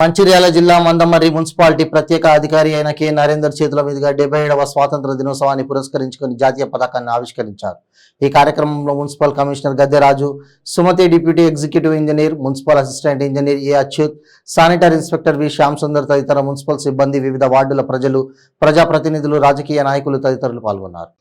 మంచిర్యాల జిల్లా మందమర్రి మున్సిపాలిటీ ప్రత్యేక అధికారి అయిన కె నరేందర్ చేతుల మీదుగా 77వ స్వాతంత్ర దినోత్సవాన్ని పురస్కరించుకుని జాతీయ పతాకాన్ని ఆవిష్కరించారు. ఈ కార్యక్రమంలో municipal commissioner Gadderaju, Sumathi deputy executive engineer, municipal assistant engineer A Achyut, sanitary inspector V Shyam Sundar తదితర మున్సిపల్ సిబ్బంది, వివిధ వార్డుల ప్రజలు, ప్రజాప్రతినిధులు, రాజకీయ నాయకులు తదితరులు పాల్గొన్నారు.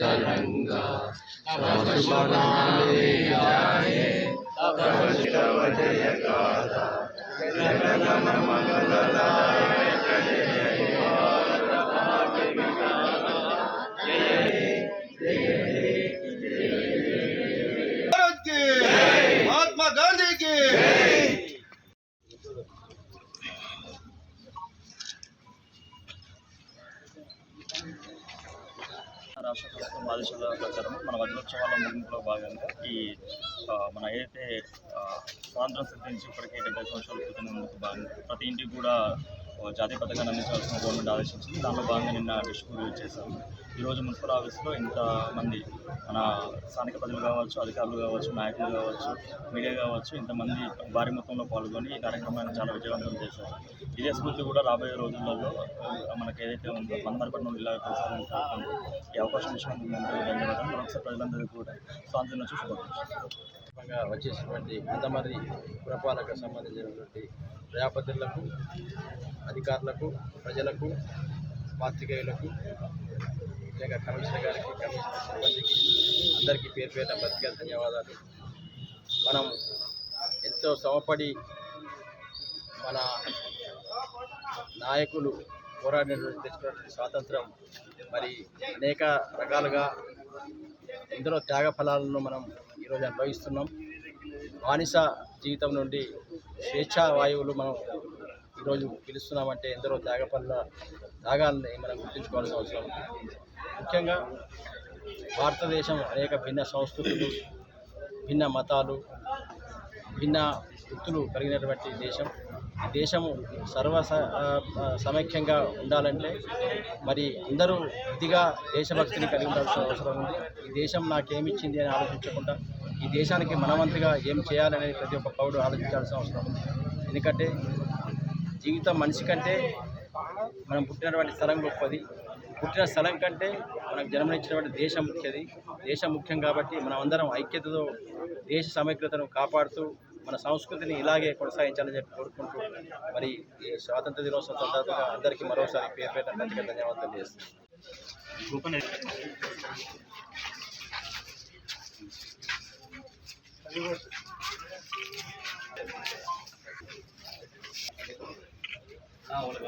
तरंगा बनाने आए तब शिव जय गाथा जगन मंगल दायक जय भारत की महात्मा गांधी की రాష్ట్ర ప్రభుత్వం ఆదేశాల ప్రకారం మన వజ్రోత్సవాల ముగింపులో భాగంగా ఈ మన ఏదైతే స్వాతంత్రం సిద్ధించి ఇప్పటికే 70 సంవత్సరాలు పూర్తయినందుకు భాగంగా ప్రతి ఇంటికి కూడా జాతీయ పథకాన్ని అందించాల్సిన గవర్నమెంట్ ఆదేశించింది. దానిలో భాగంగా నిన్న డిస్ట్రిబ్యూట్ చేశాము. ఈరోజు మున్సిపల్ ఆఫీస్లో ఇంతమంది మన స్థానిక ప్రజలు కావచ్చు, అధికారులు కావచ్చు, నాయకులు కావచ్చు, మీడియా కావచ్చు, ఇంతమంది భారీ మొత్తంలో పాల్గొని ఈ కార్యక్రమాన్ని చాలా విజయవంతం చేశారు. ఇదే స్ఫూర్తి కూడా రాబోయే రోజులలో మనకి ఏదైతే ఉందో మందమర్రిపట్నం జిల్లా కొనసాగించాలి. ఈ అవకాశం ఇచ్చినందుకు ధన్యవాదాలు. మరొకసారి ప్రజలందరికీ కూడా స్వాతంత్రం నుంచి శుభాకాంక్షలు. వచ్చేసినటువంటి మందమర్రి పురపాలక సంబంధించినటువంటి ప్రజాప్రతినిధులకు, అధికారులకు, ప్రజలకు, పాత్రికేయులకు, ముఖ్యంగా కమిషనర్ గారికి, కమిషనర్ సిబ్బందికి అందరికీ పేరు పేరున ప్రత్యేక ధన్యవాదాలు. మనం ఎంతో శ్రమపడి మన నాయకులు పోరాడినటువంటి తెచ్చుకున్నటువంటి స్వాతంత్రం మరి అనేక రకాలుగా ఇందులో త్యాగ ఫలాలను మనం ఈరోజు అనుభవిస్తున్నాం. బానిస జీవితం నుండి స్వేచ్ఛా వాయువులు మనం ఈరోజు పిలుస్తున్నామంటే ఎందరో త్యాగాలని మనం గుర్తుంచుకోవాల్సిన అవసరం ఉంది. ముఖ్యంగా భారతదేశం అనేక భిన్న సంస్కృతులు, భిన్న మతాలు, భిన్న వృత్తులు కలిగినటువంటి దేశం. ఈ దేశము సమైక్యంగా ఉండాలంటే మరి అందరూ వృత్తిగా దేశభక్తిని కలిగి ఉండాల్సిన అవసరం ఉంది. ఈ దేశం నాకేమిచ్చింది అని ఆలోచించకుండా ఈ దేశానికి మనవంతుగా ఏం చేయాలనేది ప్రతి ఒక్క పౌరుడు ఆలోచించాల్సిన అవసరం ఉంది. ఎందుకంటే జీవితం మనిషి కంటే మనం పుట్టినటువంటి స్థలం గొప్పది. పుట్టిన స్థలం కంటే మనకు జన్మనిచ్చినటువంటి దేశం ముఖ్యది. దేశం ముఖ్యం కాబట్టి మనం అందరం ఐక్యతతో దేశ సమగ్రతను కాపాడుతూ మన సంస్కృతిని ఇలాగే కొనసాగించాలని చెప్పి కోరుకుంటూ మరి ఈ స్వాతంత్ర దినోత్సవం సందర్భంగా అందరికీ మరోసారి పేరు పేరున ధన్యవాదాలు తెలియజేస్తున్నాను. అవును.